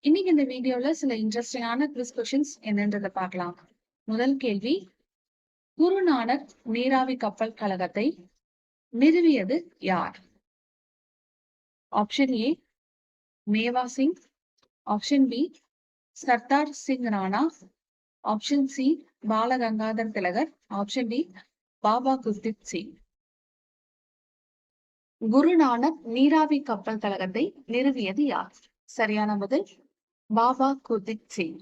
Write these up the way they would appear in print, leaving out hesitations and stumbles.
இன்னைக்கு இந்த வீடியோல சில இன்ட்ரெஸ்டிங்கான குவிஸ் கொஸ்டின்ஸ் என்னன்றதை பார்க்கலாம். முதல் கேள்வி, குருநானக் நீராவி கப்பல் கழகத்தை நிறுவியது யார்? Option A Mewa Singh, option B Sardar Singh Rana, option C Bal Gangadhar Tilak, option D Baba Gurdit Singh. Guru Nanak நீராவி கப்பல் கழகத்தை நிறுவியது யார்? சரியான பதில் பாபா குர்தித் சிங்.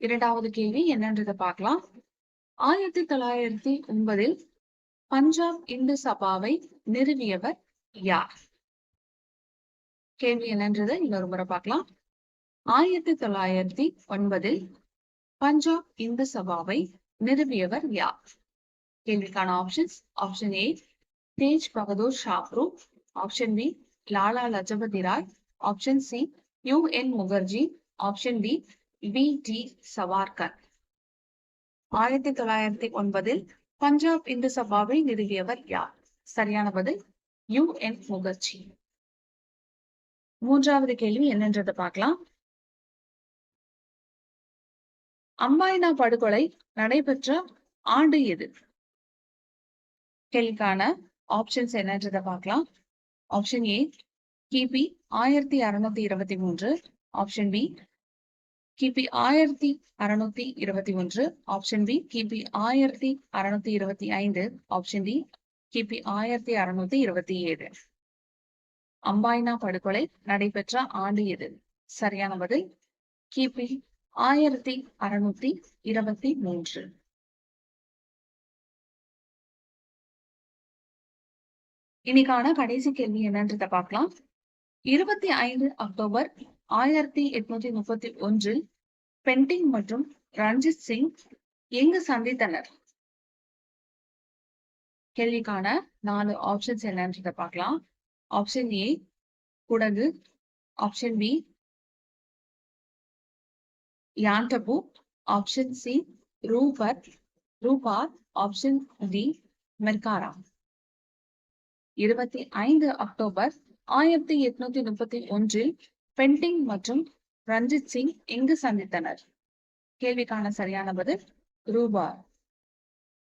இரண்டாவது கேள்வி என்னன்றதை பார்க்கலாம். 1909 பஞ்சாப் இந்து சபாவை நிறுவியவர் யார்? கேள்வி என்னன்றதை இன்னொரு முறை பார்க்கலாம். 1909 பஞ்சாப் இந்து சபாவை நிறுவியவர் யார்? கேள்விக்கான options: option A Tej Bahadur Sapru, option B Lala Lajpat Rai, option C UN Mukherjee, option D BT Savarkar. 1909 Punjab Hindu சபாவை நிறுவியவர் யார்? சரியான பதில் UN முகர்ஜி. மூன்றாவது கேள்வி என்னன்றதை பார்க்கலாம். அம்பாயினா படுகொலை நடைபெற்ற ஆண்டு எது? கேள்விக்கான ஆப்ஷன்ஸ் என்னன்றதை பார்க்கலாம். ஆப்ஷன் ஏ கிபி 1623, ஆப்ஷன் பி கிபி 1621, ஆப்ஷன் பி கிபி 1625, ஆப்ஷன் டி கிபி 1627. அம்பாயினா படுகொலை நடைபெற்ற ஆண்டு எது? சரியான பதில் கிபி 1623. இன்னைக்கான கடைசி கேள்வி என்னன்றதை பார்க்கலாம். 25 அக்டோபர் 1831 பென்டிங் மற்றும் ரஞ்சித் சிங் எங்கு சந்தித்தனர்? கேள்விக்கான 4 ஆப்ஷன்ஸ் என்னன்றதை பார்க்கலாம். Option A Kodagu, option B Yandabo, option C Ropar, option D Mercara. 25 October 1831 Bentinck மற்றும் ரஞ்சித் சிங் எங்கு சந்தித்தனர்? கேள்விக்கான சரியான பதில் ரூபார்.